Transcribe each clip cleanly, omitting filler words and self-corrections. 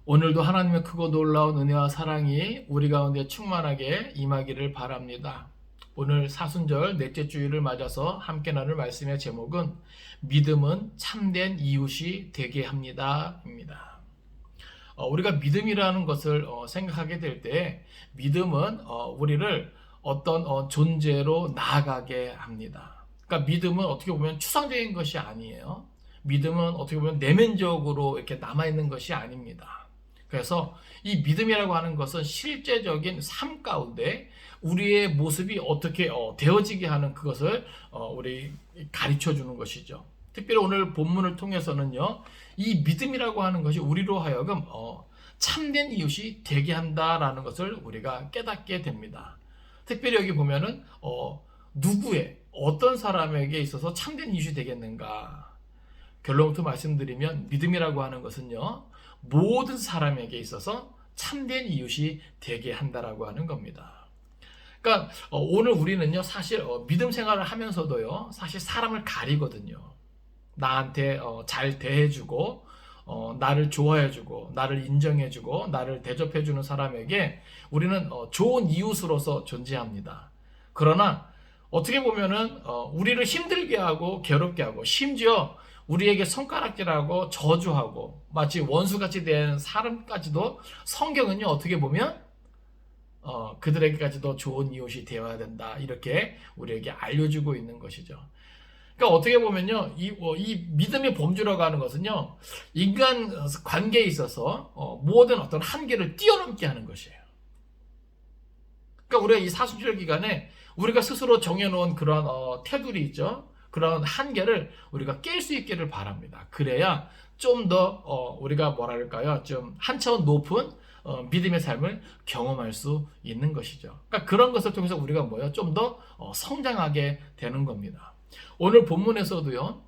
오늘도 하나님의 크고 놀라운 은혜와 사랑이 우리 가운데 충만하게 임하기를 바랍니다. 오늘 사순절 넷째 주일을 맞아서 함께 나눌 말씀의 제목은 믿음은 참된 이웃이 되게 합니다입니다. 우리가 믿음이라는 것을 생각하게 될 때 믿음은 우리를 어떤 존재로 나아가게 합니다. 그러니까 믿음은 어떻게 보면 추상적인 것이 아니에요. 믿음은 어떻게 보면 내면적으로 이렇게 남아있는 것이 아닙니다. 그래서 이 믿음이라고 하는 것은 실제적인 삶 가운데 우리의 모습이 어떻게 되어지게 하는 그것을 우리 가르쳐 주는 것이죠. 특별히 오늘 본문을 통해서는요, 이 믿음이라고 하는 것이 우리로 하여금 참된 이웃이 되게 한다라는 것을 우리가 깨닫게 됩니다. 특별히 여기 보면은 누구의 어떤 사람에게 있어서 참된 이웃이 되겠는가? 결론부터 말씀드리면 믿음이라고 하는 것은요, 모든 사람에게 있어서 참된 이웃이 되게 한다라고 하는 겁니다. 그러니까 오늘 우리는요, 사실 믿음 생활을 하면서도요, 사실 사람을 가리거든요. 나한테 잘 대해주고 나를 좋아해주고 나를 인정해주고 나를 대접해주는 사람에게 우리는 좋은 이웃으로서 존재합니다. 그러나 어떻게 보면은 우리를 힘들게 하고 괴롭게 하고 심지어 우리에게 손가락질하고 저주하고 마치 원수같이 된 사람까지도 성경은요, 어떻게 보면 그들에게까지도 좋은 이웃이 되어야 된다, 이렇게 우리에게 알려주고 있는 것이죠. 그러니까 어떻게 보면요, 이 믿음의 범주라고 하는 것은요, 인간 관계에 있어서 모든 어떤 한계를 뛰어넘게 하는 것이에요. 그러니까 우리가 이 사순절 기간에 우리가 스스로 정해놓은 그런 테두리 있죠. 그런 한계를 우리가 깰 수 있기를 바랍니다. 그래야 좀 더 우리가 뭐랄까요, 좀 한 차원 높은 믿음의 삶을 경험할 수 있는 것이죠. 그러니까 그런 것을 통해서 우리가 뭐요, 좀 더 성장하게 되는 겁니다. 오늘 본문에서도요,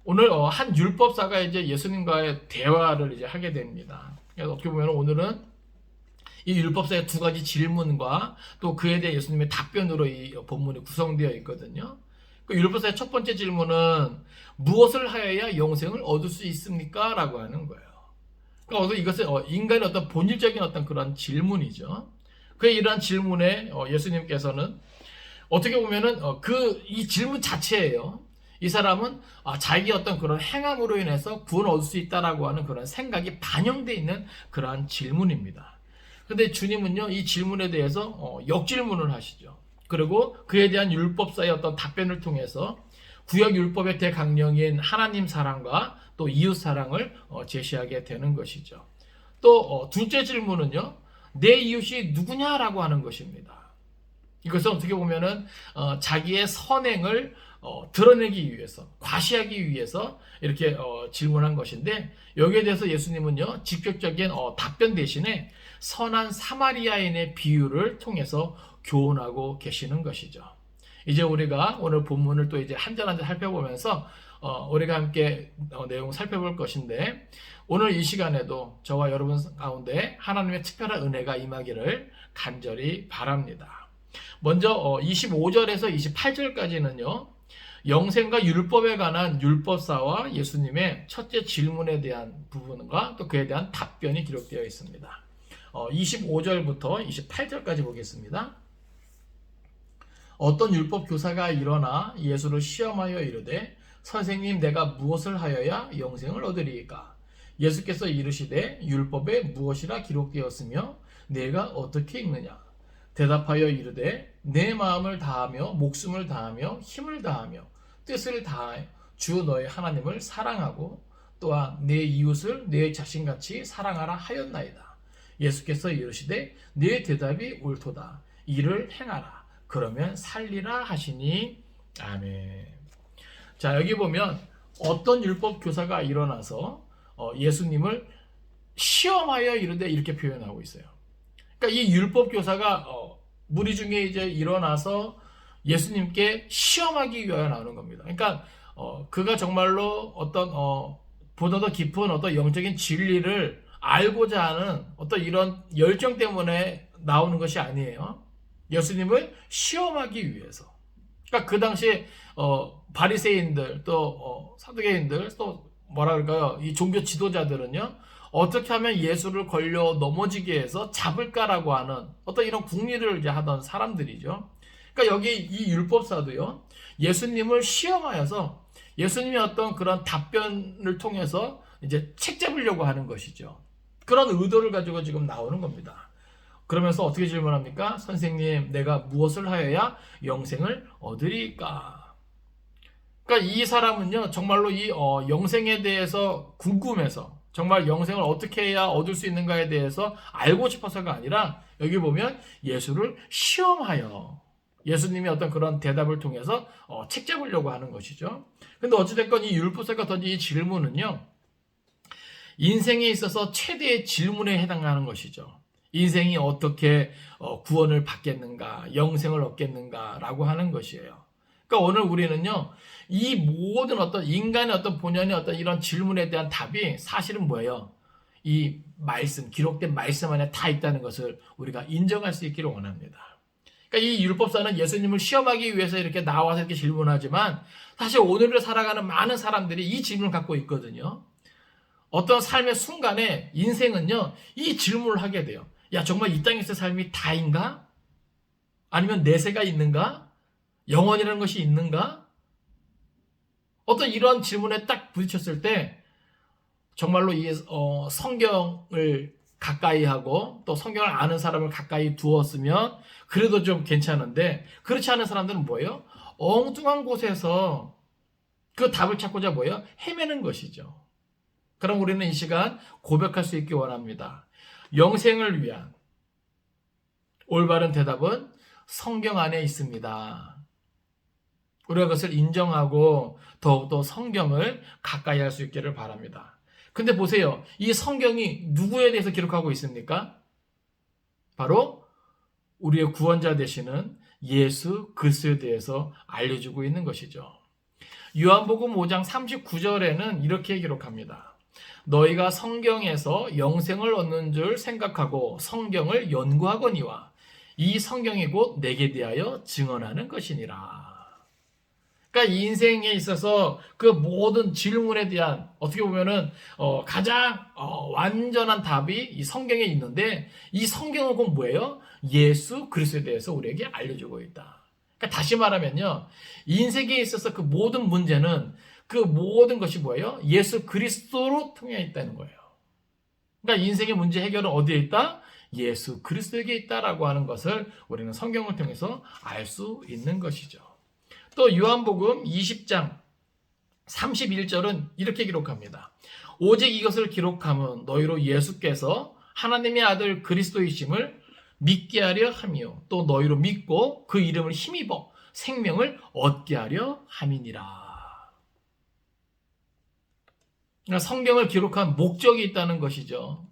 오늘 한 율법사가 이제 예수님과의 대화를 이제 하게 됩니다. 그래서 어떻게 보면 오늘은 이 율법사의 두 가지 질문과 또 그에 대해 예수님의 답변으로 이 본문이 구성되어 있거든요. 그 율법사의 첫 번째 질문은 무엇을 하여야 영생을 얻을 수 있습니까? 라고 하는 거예요. 그러니까 이것은 인간의 어떤 본질적인 어떤 그런 질문이죠. 그 이러한 질문에 예수님께서는 어떻게 보면은 이 질문 자체예요. 이 사람은 자기 어떤 그런 행함으로 인해서 구원을 얻을 수 있다라고 하는 그런 생각이 반영되어 있는 그러한 질문입니다. 근데 주님은요, 이 질문에 대해서 역질문을 하시죠. 그리고 그에 대한 율법사의 어떤 답변을 통해서 구약 율법의 대강령인 하나님 사랑과 또 이웃 사랑을 제시하게 되는 것이죠. 또 둘째 질문은요, 내 이웃이 누구냐라고 하는 것입니다. 이것은 어떻게 보면은 자기의 선행을 드러내기 위해서, 과시하기 위해서 이렇게 질문한 것인데, 여기에 대해서 예수님은요, 직접적인 답변 대신에 선한 사마리아인의 비유를 통해서 교훈하고 계시는 것이죠. 이제 우리가 오늘 본문을 또 이제 한 절 한 절 살펴보면서 우리가 함께 내용을 살펴볼 것인데, 오늘 이 시간에도 저와 여러분 가운데 하나님의 특별한 은혜가 임하기를 간절히 바랍니다. 먼저 25절에서 28절까지는요, 영생과 율법에 관한 율법사와 예수님의 첫째 질문에 대한 부분과 또 그에 대한 답변이 기록되어 있습니다. 25절부터 28절까지 보겠습니다. 어떤 율법 교사가 일어나 예수를 시험하여 이르되 선생님, 내가 무엇을 하여야 영생을 얻으리이까? 예수께서 이르시되 율법에 무엇이라 기록되었으며 내가 어떻게 읽느냐? 대답하여 이르되 내 마음을 다하며 목숨을 다하며 힘을 다하며 뜻을 다하여 주 너의 하나님을 사랑하고 또한 내 이웃을 내 자신같이 사랑하라 하였나이다. 예수께서 이르시되 내 대답이 옳도다. 이를 행하라. 그러면 살리라 하시니. 아멘. 자, 여기 보면 어떤 율법 교사가 일어나서 예수님을 시험하여 이르되 이렇게 표현하고 있어요. 그러니까 이 율법 교사가 무리 중에 이제 일어나서 예수님께 시험하기 위하여 나오는 겁니다. 그러니까 그가 정말로 어떤 보다 더 깊은 어떤 영적인 진리를 알고자 하는 어떤 이런 열정 때문에 나오는 것이 아니에요. 예수님을 시험하기 위해서. 그러니까 그 당시에 바리새인들 또 사두개인들 또 뭐라 그럴까요? 이 종교 지도자들은요, 어떻게 하면 예수를 걸려 넘어지게 해서 잡을까라고 하는 어떤 이런 궁리를 이제 하던 사람들이죠. 그러니까 여기 이 율법사도요, 예수님을 시험하여서 예수님의 어떤 그런 답변을 통해서 이제 책 잡으려고 하는 것이죠. 그런 의도를 가지고 지금 나오는 겁니다. 그러면서 어떻게 질문합니까? 선생님, 내가 무엇을 하여야 영생을 얻으리까? 그러니까 이 사람은요, 정말로 이 영생에 대해서 궁금해서 정말 영생을 어떻게 해야 얻을 수 있는가에 대해서 알고 싶어서가 아니라 여기 보면 예수를 시험하여 예수님의 어떤 그런 대답을 통해서 책 잡으려고 하는 것이죠. 근데 어찌됐건 이 율법사가 던진 이 질문은요, 인생에 있어서 최대의 질문에 해당하는 것이죠. 인생이 어떻게 구원을 받겠는가, 영생을 얻겠는가라고 하는 것이에요. 그러니까 오늘 우리는요, 이 모든 어떤 인간의 어떤 본연의 어떤 이런 질문에 대한 답이 사실은 뭐예요? 이 말씀, 기록된 말씀 안에 다 있다는 것을 우리가 인정할 수 있기를 원합니다. 그러니까 이 율법사는 예수님을 시험하기 위해서 이렇게 나와서 이렇게 질문하지만 사실 오늘을 살아가는 많은 사람들이 이 질문을 갖고 있거든요. 어떤 삶의 순간에 인생은요, 이 질문을 하게 돼요. 야, 정말 이 땅에서 삶이 다인가? 아니면 내세가 있는가? 영원이라는 것이 있는가? 어떤 이런 질문에 딱 부딪혔을 때 정말로 이 성경을 가까이 하고 또 성경을 아는 사람을 가까이 두었으면 그래도 좀 괜찮은데, 그렇지 않은 사람들은 뭐예요? 엉뚱한 곳에서 그 답을 찾고자 뭐예요? 헤매는 것이죠. 그럼 우리는 이 시간 고백할 수 있기 원합니다. 영생을 위한 올바른 대답은 성경 안에 있습니다. 우리가 그것을 인정하고 더욱더 성경을 가까이 할 수 있기를 바랍니다. 근데 보세요. 이 성경이 누구에 대해서 기록하고 있습니까? 바로 우리의 구원자 되시는 예수 그리스도에 대해서 알려주고 있는 것이죠. 요한복음 5장 39절에는 이렇게 기록합니다. 너희가 성경에서 영생을 얻는 줄 생각하고 성경을 연구하거니와 이 성경이 곧 내게 대하여 증언하는 것이니라. 그러니까 이 인생에 있어서 그 모든 질문에 대한 어떻게 보면은 가장 완전한 답이 이 성경에 있는데, 이 성경은 곧 뭐예요? 예수 그리스도에 대해서 우리에게 알려주고 있다. 그러니까 다시 말하면요, 인생에 있어서 그 모든 문제는 그 모든 것이 뭐예요? 예수 그리스도로 통해 있다는 거예요. 그러니까 인생의 문제 해결은 어디에 있다? 예수 그리스도에게 있다라고 하는 것을 우리는 성경을 통해서 알 수 있는 것이죠. 또 요한복음 20장 31절은 이렇게 기록합니다. 오직 이것을 기록함은 너희로 예수께서 하나님의 아들 그리스도이심을 믿게 하려 함이요 또 너희로 믿고 그 이름을 힘입어 생명을 얻게 하려 함이니라. 그러니까 성경을 기록한 목적이 있다는 것이죠.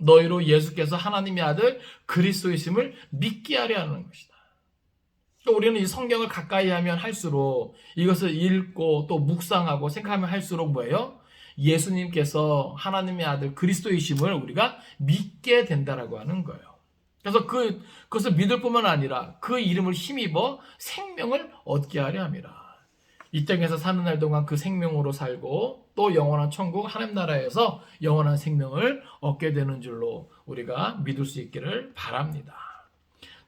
너희로 예수께서 하나님의 아들 그리스도이심을 믿게 하려 하는 것이다. 우리는 이 성경을 가까이 하면 할수록 이것을 읽고 또 묵상하고 생각하면 할수록 뭐예요? 예수님께서 하나님의 아들 그리스도이심을 우리가 믿게 된다라고 하는 거예요. 그래서 그것을 믿을 뿐만 아니라 그 이름을 힘입어 생명을 얻게 하려 함이라. 이 땅에서 사는 날 동안 그 생명으로 살고 또 영원한 천국 하나님 나라에서 영원한 생명을 얻게 되는 줄로 우리가 믿을 수 있기를 바랍니다.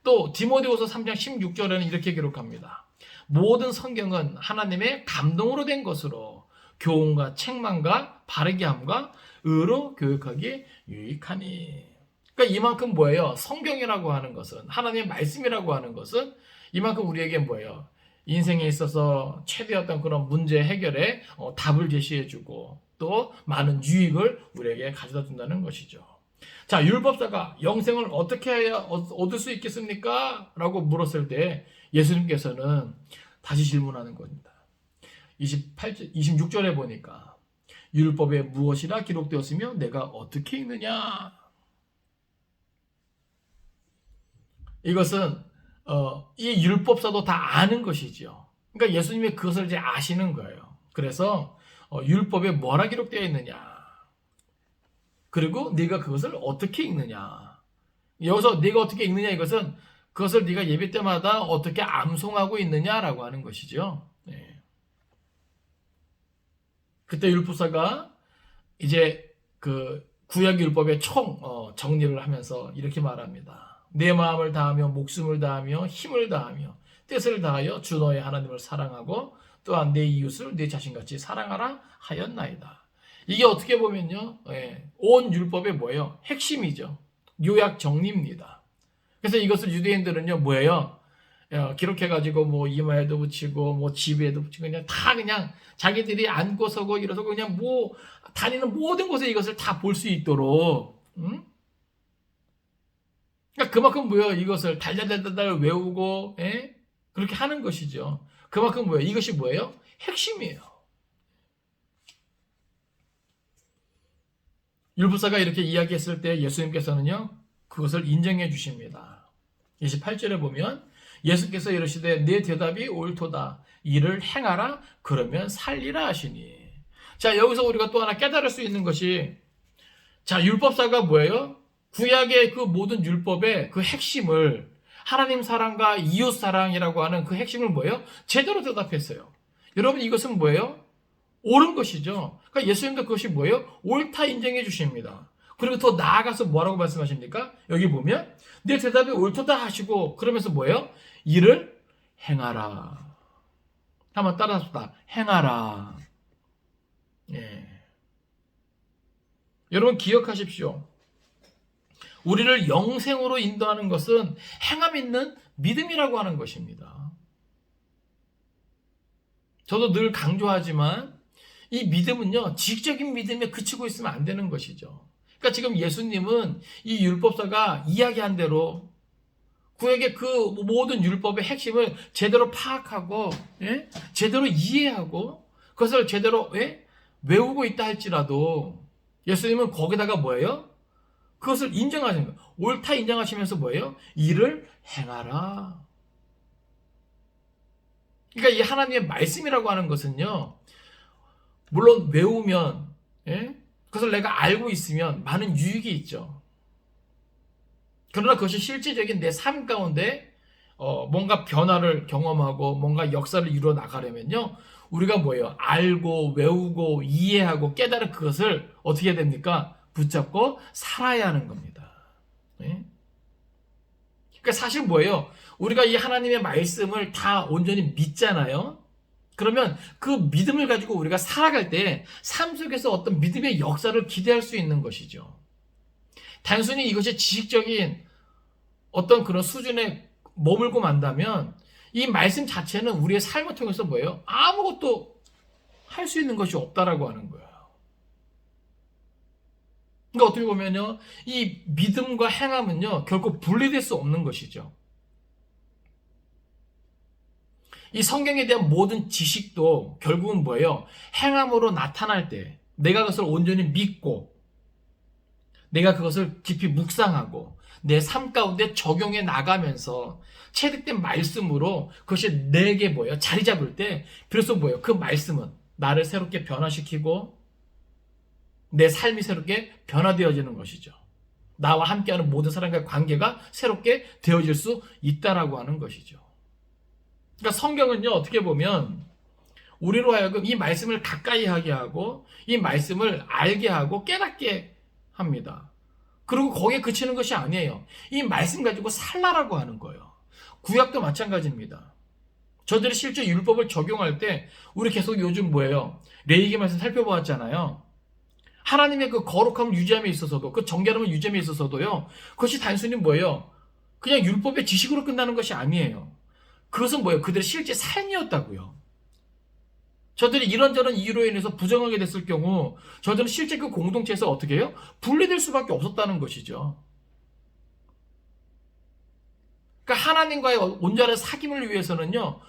또 디모데후서 3장 16절에는 이렇게 기록합니다. 모든 성경은 하나님의 감동으로 된 것으로 교훈과 책망과 바르게 함과 의로 교육하기에 유익하니. 그러니까 이만큼 뭐예요? 성경이라고 하는 것은, 하나님의 말씀이라고 하는 것은 이만큼 우리에게 뭐예요? 인생에 있어서 최대의 어떤 그런 문제 해결에 답을 제시해주고 또 많은 유익을 우리에게 가져다 준다는 것이죠. 자, 율법사가 영생을 어떻게 해야 얻을 수 있겠습니까? 라고 물었을 때 예수님께서는 다시 질문하는 겁니다. 26절에 보니까 율법에 무엇이라 기록되었으며 내가 어떻게 읽느냐? 이것은 이 율법사도 다 아는 것이죠. 그러니까 예수님이 그것을 이제 아시는 거예요. 그래서 율법에 뭐라 기록되어 있느냐? 그리고 네가 그것을 어떻게 읽느냐? 여기서 네가 어떻게 읽느냐, 이것은 그것을 네가 예배 때마다 어떻게 암송하고 있느냐라고 하는 것이죠. 네. 그때 율법사가 이제 그 구약 율법의 총 정리를 하면서 이렇게 말합니다. 내 마음을 다하며 목숨을 다하며 힘을 다하며 뜻을 다하여 주 너의 하나님을 사랑하고 또한 내 이웃을 내 자신같이 사랑하라 하였나이다. 이게 어떻게 보면요, 온 율법의 뭐예요? 핵심이죠. 요약 정리입니다. 그래서 이것을 유대인들은요, 뭐예요? 기록해가지고 뭐 이마에도 붙이고 뭐 지비에도 붙이고 그냥 자기들이 앉고 서고 일어서고 그냥 뭐 다니는 모든 곳에 이것을 다 볼 수 있도록, 응? 그러니까 그만큼 뭐예요? 이것을 달달달달 외우고, 그렇게 하는 것이죠. 그만큼 뭐예요? 이것이 뭐예요? 핵심이에요. 율법사가 이렇게 이야기했을 때 예수님께서는요, 그것을 인정해 주십니다. 28절에 보면 예수께서 이르시되 내 대답이 옳도다. 이를 행하라. 그러면 살리라 하시니. 자, 여기서 우리가 또 하나 깨달을 수 있는 것이, 자, 율법사가 뭐예요? 구약의 그 모든 율법의 그 핵심을, 하나님 사랑과 이웃 사랑이라고 하는 그 핵심을 뭐예요? 제대로 대답했어요. 여러분, 이것은 뭐예요? 옳은 것이죠. 그러니까 예수님도 그것이 뭐예요? 옳다 인정해 주십니다. 그리고 더 나아가서 뭐라고 말씀하십니까? 여기 보면 내 대답이 옳도다 하시고, 그러면서 뭐예요? 이를 행하라. 한번 따라합시다. 행하라. 예. 여러분 기억하십시오. 우리를 영생으로 인도하는 것은 행함 있는 믿음이라고 하는 것입니다. 저도 늘 강조하지만 이 믿음은요, 지식적인 믿음에 그치고 있으면 안 되는 것이죠. 그러니까 지금 예수님은 이 율법사가 이야기한 대로 구약의 그 모든 율법의 핵심을 제대로 파악하고, 제대로 이해하고 그것을 제대로 외우고 있다 할지라도 예수님은 거기다가 뭐예요? 그것을 인정하시는 거예요. 옳다 인정하시면서 뭐예요? 이를 행하라. 그러니까 이 하나님의 말씀이라고 하는 것은요, 물론 외우면, 그것을 내가 알고 있으면 많은 유익이 있죠. 그러나 그것이 실질적인 내 삶 가운데 뭔가 변화를 경험하고 뭔가 역사를 이루어 나가려면요, 우리가 뭐예요? 알고 외우고 이해하고 깨달은 그것을 어떻게 해야 됩니까? 붙잡고 살아야 하는 겁니다. 그러니까 사실 뭐예요? 우리가 이 하나님의 말씀을 다 온전히 믿잖아요. 그러면 그 믿음을 가지고 우리가 살아갈 때 삶 속에서 어떤 믿음의 역사를 기대할 수 있는 것이죠. 단순히 이것이 지식적인 어떤 그런 수준에 머물고 만다면 이 말씀 자체는 우리의 삶을 통해서 뭐예요? 아무것도 할 수 있는 것이 없다라고 하는 거예요. 그러니까 어떻게 보면요, 이 믿음과 행함은요, 결코 분리될 수 없는 것이죠. 이 성경에 대한 모든 지식도 결국은 뭐예요? 행함으로 나타날 때 내가 그것을 온전히 믿고 내가 그것을 깊이 묵상하고 내 삶 가운데 적용해 나가면서 체득된 말씀으로 그것이 내게 뭐예요? 자리 잡을 때, 그래서 뭐예요? 그 말씀은 나를 새롭게 변화시키고 내 삶이 새롭게 변화되어지는 것이죠. 나와 함께하는 모든 사람과의 관계가 새롭게 되어질 수 있다라고 하는 것이죠. 그러니까 성경은요, 어떻게 보면 우리로 하여금 이 말씀을 가까이 하게 하고 이 말씀을 알게 하고 깨닫게 합니다. 그리고 거기에 그치는 것이 아니에요. 이 말씀 가지고 살라라고 하는 거예요. 구약도 마찬가지입니다. 저들이 실제 율법을 적용할 때 우리 계속 요즘 뭐예요? 레위기 말씀 살펴보았잖아요. 하나님의 그 거룩함을 유지함에 있어서도, 그 정결함을 유지함에 있어서도요, 그것이 단순히 뭐예요? 그냥 율법의 지식으로 끝나는 것이 아니에요. 그것은 뭐예요? 그들의 실제 삶이었다고요. 저들이 이런저런 이유로 인해서 부정하게 됐을 경우 저들은 실제 그 공동체에서 어떻게 해요? 분리될 수밖에 없었다는 것이죠. 그러니까 하나님과의 온전한 사귐을 위해서는요,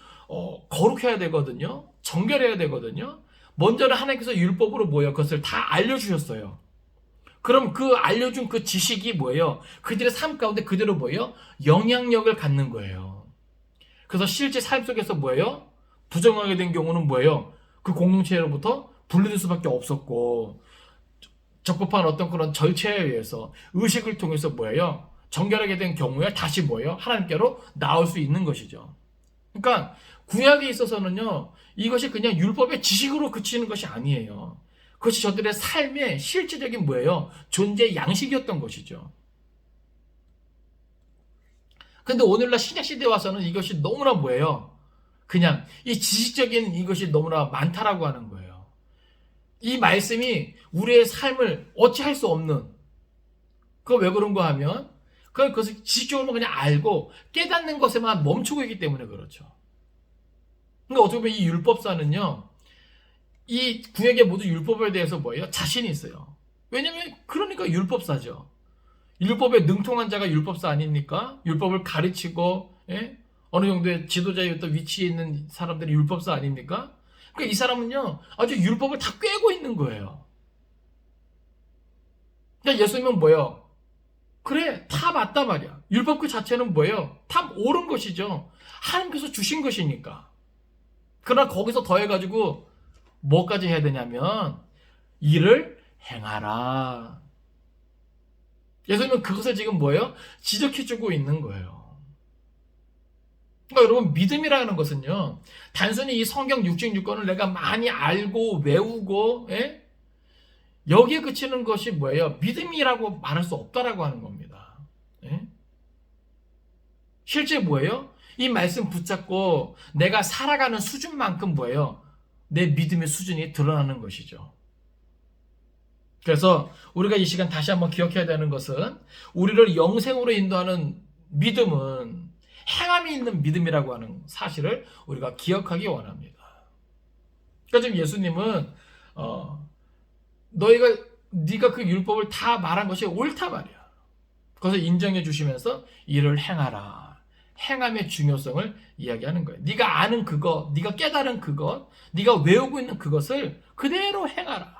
거룩해야 되거든요. 정결해야 되거든요. 먼저는 하나님께서 율법으로 뭐예요? 그것을 다 알려주셨어요. 그럼 그 알려준 그 지식이 뭐예요? 그들의 삶 가운데 그대로 뭐예요? 영향력을 갖는 거예요. 그래서 실제 삶 속에서 뭐예요? 부정하게 된 경우는 뭐예요? 그 공동체로부터 분리될 수밖에 없었고, 적법한 어떤 그런 절차에 의해서 의식을 통해서 뭐예요? 정결하게 된 경우에 다시 뭐예요? 하나님께로 나올 수 있는 것이죠. 그러니까 구약에 있어서는요, 이것이 그냥 율법의 지식으로 그치는 것이 아니에요. 그것이 저들의 삶의 실질적인 뭐예요? 존재의 양식이었던 것이죠. 근데 오늘날 신약시대에 와서는 이것이 너무나 뭐예요? 그냥 이 지식적인 이것이 너무나 많다라고 하는 거예요. 이 말씀이 우리의 삶을 어찌할 수 없는, 그거 왜 그런가 하면 그것을 지식적으로 그냥 알고 깨닫는 것에만 멈추고 있기 때문에 그렇죠. 그러니까 어떻게 보면 이 율법사는요, 이 구약의 모든 율법에 대해서 뭐예요? 자신이 있어요. 왜냐면 그러니까 율법사죠. 율법에 능통한 자가 율법사 아닙니까? 율법을 가르치고, 예? 어느 정도의 지도자의 어떤 위치에 있는 사람들이 율법사 아닙니까? 그러니까 이 사람은요, 아주 율법을 다 꿰고 있는 거예요. 그러니까 예수님은 뭐예요? 그래, 다 맞다 말이야. 율법 그 자체는 뭐예요? 다 옳은 것이죠. 하나님께서 주신 것이니까. 그러나 거기서 더해가지고 뭐까지 해야 되냐면 이를 행하라. 예수님은 그것을 지금 뭐예요? 지적해주고 있는 거예요. 그러니까 여러분, 믿음이라는 것은요, 단순히 이 성경 66권을 내가 많이 알고 외우고, 예? 여기에 그치는 것이 뭐예요? 믿음이라고 말할 수 없다라고 하는 겁니다. 예? 실제 뭐예요? 이 말씀 붙잡고 내가 살아가는 수준만큼 뭐예요? 내 믿음의 수준이 드러나는 것이죠. 그래서 우리가 이 시간 다시 한번 기억해야 되는 것은 우리를 영생으로 인도하는 믿음은 행함이 있는 믿음이라고 하는 사실을 우리가 기억하기 원합니다. 그러니까 지금 예수님은 네가 그 율법을 다 말한 것이 옳다 말이야. 그것을 인정해 주시면서 이를 행하라. 행함의 중요성을 이야기하는 거예요. 네가 아는 그것, 네가 깨달은 그것, 네가 외우고 있는 그것을 그대로 행하라.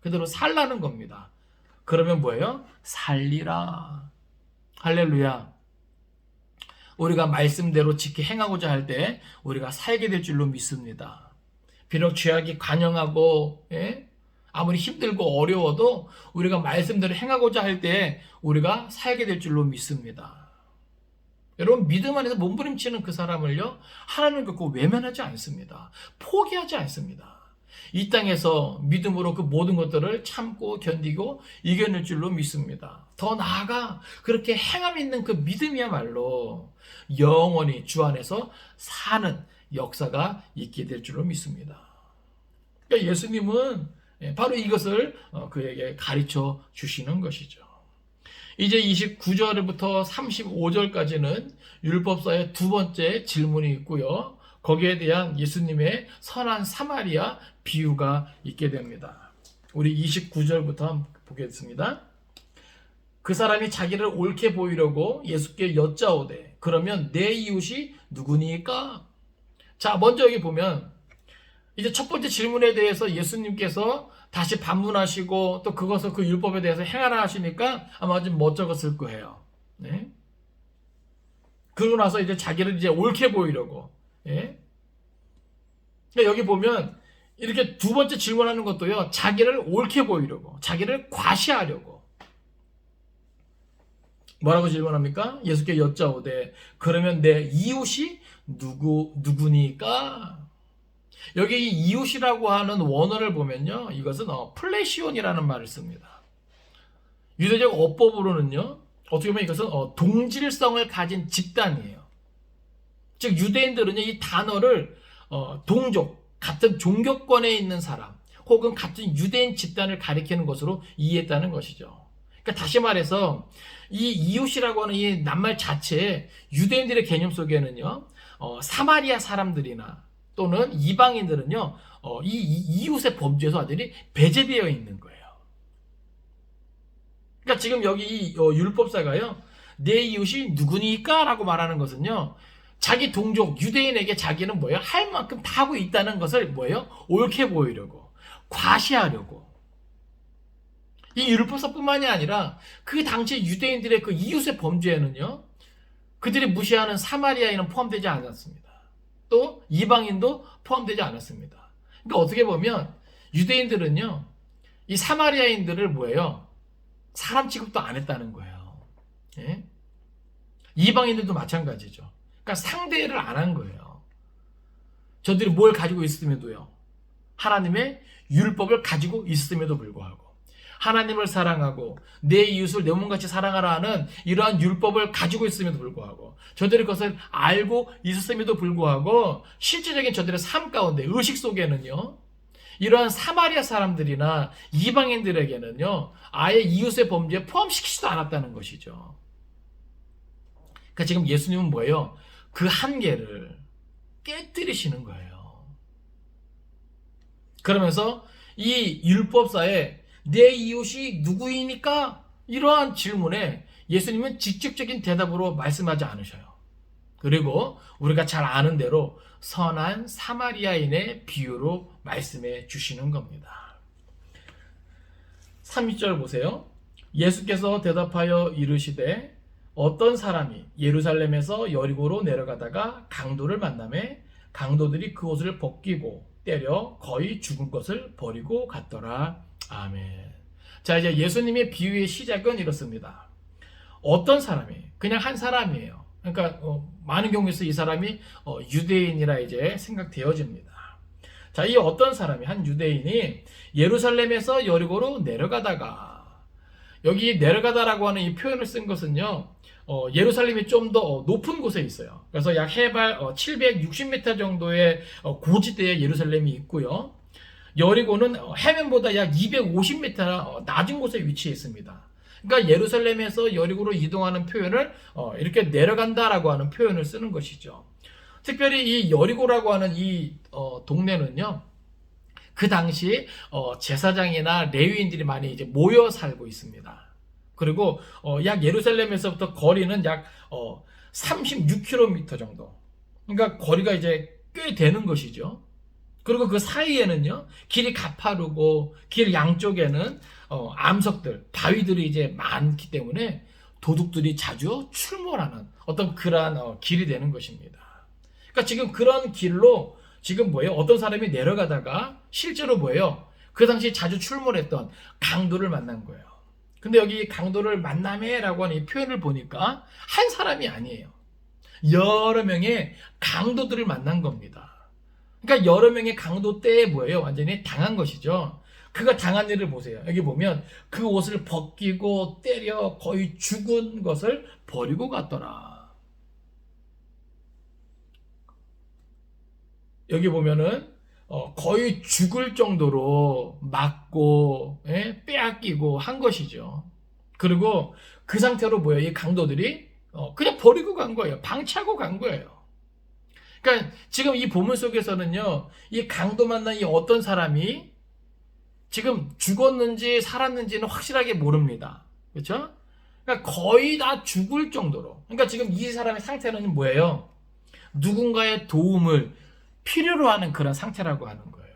그대로 살라는 겁니다. 그러면 뭐예요? 살리라. 할렐루야. 우리가 말씀대로 지키 행하고자 할 때 우리가 살게 될 줄로 믿습니다. 비록 죄악이 관영하고, 예? 아무리 힘들고 어려워도 우리가 말씀대로 행하고자 할 때 우리가 살게 될 줄로 믿습니다. 여러분, 믿음 안에서 몸부림치는 그 사람을요, 하나님은 결코 외면하지 않습니다. 포기하지 않습니다. 이 땅에서 믿음으로 그 모든 것들을 참고 견디고 이겨낼 줄로 믿습니다. 더 나아가 그렇게 행함 있는 그 믿음이야말로 영원히 주 안에서 사는 역사가 있게 될 줄로 믿습니다. 그러니까 예수님은 바로 이것을 그에게 가르쳐 주시는 것이죠. 이제 29절부터 35절까지는 율법사의 두 번째 질문이 있고요. 거기에 대한 예수님의 선한 사마리아 비유가 있게 됩니다. 우리 29절부터 한번 보겠습니다. 그 사람이 자기를 옳게 보이려고 예수께 여짜오되 그러면 내 이웃이 누구니까? 자, 먼저 여기 보면 이제 첫 번째 질문에 대해서 예수님께서 다시 반문하시고 또 그것을 그 율법에 대해서 행하라 하시니까 아마 좀 멋쩍었을 거예요. 네? 그러고 나서 이제 자기를 이제 옳게 보이려고. 예? 그러니까 여기 보면 이렇게 두 번째 질문하는 것도요, 자기를 옳게 보이려고, 자기를 과시하려고. 뭐라고 질문합니까? 예수께 여짜오되 그러면 내 이웃이 누구니까? 여기 이 이웃이라고 하는 원어를 보면요, 이것은 플레시온이라는 말을 씁니다. 유대적 어법으로는요, 어떻게 보면 이것은 동질성을 가진 집단이에요. 즉 유대인들은요, 이 단어를 동족, 같은 종교권에 있는 사람 혹은 같은 유대인 집단을 가리키는 것으로 이해했다는 것이죠. 그러니까 다시 말해서 이 이웃이라고 하는 이 낱말 자체에 유대인들의 개념 속에는요, 사마리아 사람들이나 또는 이방인들은요, 이 이웃의 범죄에서 완전히 배제되어 있는 거예요. 그러니까 지금 여기 이 율법사가요, 내 이웃이 누구니까? 라고 말하는 것은요, 자기 동족 유대인에게 자기는 뭐예요? 할 만큼 다 하고 있다는 것을 뭐예요? 옳게 보이려고, 과시하려고. 이 율법사뿐만이 아니라 그 당시 유대인들의 그 이웃의 범죄에는요, 그들이 무시하는 사마리아인은 포함되지 않았습니다. 또 이방인도 포함되지 않았습니다. 그러니까 어떻게 보면 유대인들은요, 이 사마리아인들을 뭐예요? 사람 취급도 안 했다는 거예요. 예? 이방인들도 마찬가지죠. 그러니까 상대를 안 한 거예요. 저들이 뭘 가지고 있음에도요, 하나님의 율법을 가지고 있음에도 불구하고 하나님을 사랑하고 내 이웃을 내 몸같이 사랑하라 하는 이러한 율법을 가지고 있음에도 불구하고 저들이 그것을 알고 있었음에도 불구하고 실제적인 저들의 삶 가운데 의식 속에는요, 이러한 사마리아 사람들이나 이방인들에게는요 아예 이웃의 범죄에 포함시키지도 않았다는 것이죠. 그러니까 지금 예수님은 뭐예요? 그 한계를 깨뜨리시는 거예요. 그러면서 이 율법사에 내 이웃이 누구이니까? 이러한 질문에 예수님은 직접적인 대답으로 말씀하지 않으셔요. 그리고 우리가 잘 아는 대로 선한 사마리아인의 비유로 말씀해 주시는 겁니다. 30절 보세요. 예수께서 대답하여 이르시되 어떤 사람이 예루살렘에서 여리고로 내려가다가 강도를 만나매 강도들이 그 옷을 벗기고 때려 거의 죽은 것을 버리고 갔더라. 아멘. 자, 이제 예수님의 비유의 시작은 이렇습니다. 어떤 사람이, 그냥 한 사람이에요. 그러니까 많은 경우에서 이 사람이 유대인이라 이제 생각되어집니다. 자, 이 어떤 사람이, 한 유대인이 예루살렘에서 여리고로 내려가다가, 여기 내려가다라고 하는 이 표현을 쓴 것은요, 예루살렘이 좀 더 높은 곳에 있어요. 그래서 약 해발 760m 정도의 고지대에 예루살렘이 있고요. 여리고는 해변보다 약 250m 낮은 곳에 위치해 있습니다. 그러니까 예루살렘에서 여리고로 이동하는 표현을 이렇게 내려간다라고 하는 표현을 쓰는 것이죠. 특별히 이 여리고라고 하는 이 동네는요, 그 당시 제사장이나 레위인들이 많이 이제 모여 살고 있습니다. 그리고 약 예루살렘에서부터 거리는 약 36km 정도. 그러니까 거리가 이제 꽤 되는 것이죠. 그리고 그 사이에는요, 길이 가파르고 길 양쪽에는 암석들, 바위들이 이제 많기 때문에 도둑들이 자주 출몰하는 어떤 그러한 길이 되는 것입니다. 그러니까 지금 그런 길로 지금 뭐예요? 어떤 사람이 내려가다가 실제로 뭐예요? 그 당시 자주 출몰했던 강도를 만난 거예요. 근데 여기 강도를 만남해라고 하는 이 표현을 보니까 한 사람이 아니에요. 여러 명의 강도들을 만난 겁니다. 그러니까 여러 명의 강도 때에 뭐예요? 완전히 당한 것이죠. 그가 당한 일을 보세요. 여기 보면 그 옷을 벗기고 때려 거의 죽은 것을 버리고 갔더라. 여기 보면은 거의 죽을 정도로 맞고 빼앗기고 한 것이죠. 그리고 그 상태로 뭐예요? 이 강도들이 그냥 버리고 간 거예요. 방치하고 간 거예요. 그러니까 지금 이 본문 속에서는요, 이 강도 만난 이 어떤 사람이 지금 죽었는지 살았는지는 확실하게 모릅니다. 그렇죠? 그러니까 거의 다 죽을 정도로. 그러니까 지금 이 사람의 상태는 뭐예요? 누군가의 도움을 필요로 하는 그런 상태라고 하는 거예요.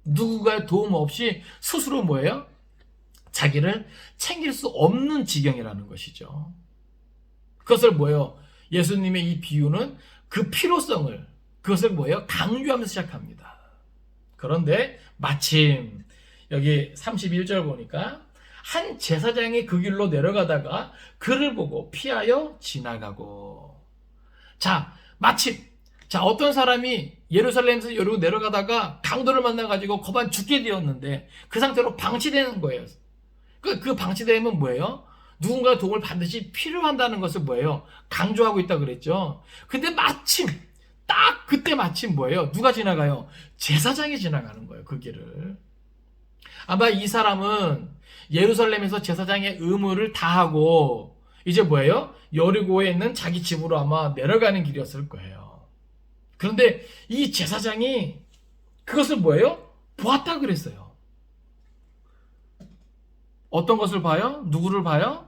누군가의 도움 없이 스스로 뭐예요? 자기를 챙길 수 없는 지경이라는 것이죠. 그것을 뭐예요? 예수님의 이 비유는 그 필요성을, 그것을 뭐예요? 강조하면서 시작합니다. 그런데 마침 여기 31절 보니까 한 제사장이 그 길로 내려가다가 그를 보고 피하여 지나가고. 자, 마침 어떤 사람이 예루살렘에서 여리고 내려가다가 강도를 만나가지고 거반 죽게 되었는데 그 상태로 방치되는 거예요. 그 방치되면 뭐예요? 누군가의 도움을 반드시 필요한다는 것을 뭐예요? 강조하고 있다 그랬죠. 근데 마침 딱 그때 마침 뭐예요? 누가 지나가요? 제사장이 지나가는 거예요. 그 길을. 아마 이 사람은 예루살렘에서 제사장의 의무를 다하고 이제 뭐예요? 여리고에 있는 자기 집으로 아마 내려가는 길이었을 거예요. 그런데 이 제사장이 그것을 뭐예요? 보았다 그랬어요. 어떤 것을 봐요? 누구를 봐요?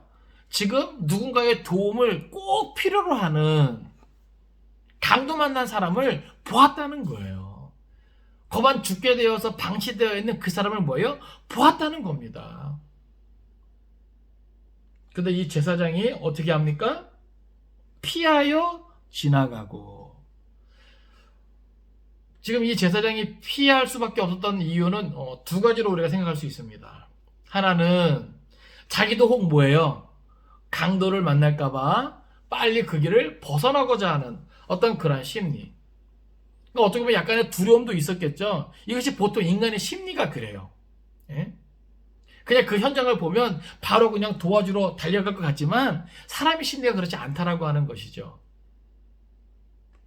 지금 누군가의 도움을 꼭 필요로 하는 강도 만난 사람을 보았다는 거예요. 거반 죽게 되어서 방치되어 있는 그 사람을 뭐예요? 보았다는 겁니다. 근데 이 제사장이 어떻게 합니까? 피하여 지나가고. 지금 이 제사장이 피할 수밖에 없었던 이유는 두 가지로 우리가 생각할 수 있습니다. 하나는 자기도 혹 뭐예요? 강도를 만날까봐 빨리 그 길을 벗어나고자 하는 어떤 그런 심리. 그러니까 어떻게 보면 약간의 두려움도 있었겠죠. 이것이 보통 인간의 심리가 그래요. 예? 그냥 그 현장을 보면 바로 그냥 도와주러 달려갈 것 같지만 사람의 심리가 그렇지 않다라고 하는 것이죠.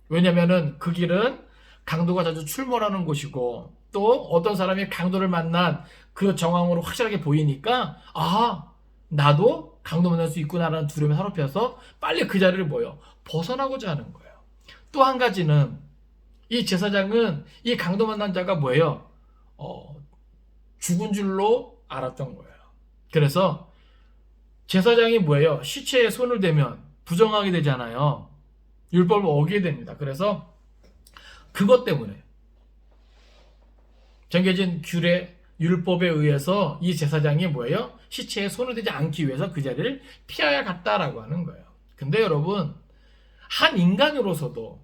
왜냐면은 그 길은 강도가 자주 출몰하는 곳이고 또 어떤 사람이 강도를 만난 그 정황으로 확실하게 보이니까 아 나도 강도 만날 수 있구나라는 두려움에 사로잡혀서 빨리 그 자리를 벗어나고자 하는 거예요. 또 한 가지는 이 제사장은 이 강도 만난 자가 뭐예요? 죽은 줄로 알았던 거예요. 그래서 제사장이 뭐예요? 시체에 손을 대면 부정하게 되잖아요. 율법을 어기게 됩니다. 그래서 그것 때문에 정해진 규례, 율법에 의해서 이 제사장이 뭐예요? 시체에 손을 대지 않기 위해서 그 자리를 피하여 갔다라고 하는 거예요. 근데 여러분, 한 인간으로서도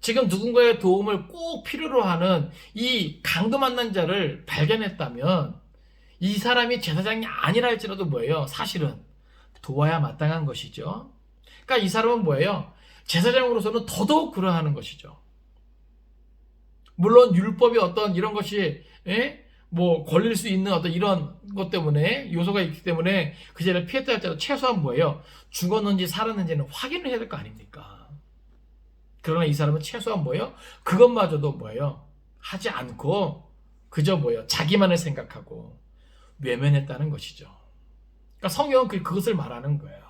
지금 누군가의 도움을 꼭 필요로 하는 이 강도 만난 자를 발견했다면 이 사람이 제사장이 아니라 할지라도 뭐예요? 사실은 도와야 마땅한 것이죠. 그러니까 이 사람은 뭐예요? 제사장으로서는 더더욱 그러하는 것이죠. 물론 율법이 어떤 이런 것이 뭐 걸릴 수 있는 어떤 이런 것 때문에 요소가 있기 때문에 그 자리를 피했다 할지라도 최소한 뭐예요? 죽었는지 살았는지는 확인을 해야 될 거 아닙니까? 그러나 이 사람은 최소한 뭐예요? 그것마저도 뭐예요? 하지 않고 그저 뭐예요? 자기만을 생각하고 외면했다는 것이죠. 그러니까 성경은 그것을 말하는 거예요.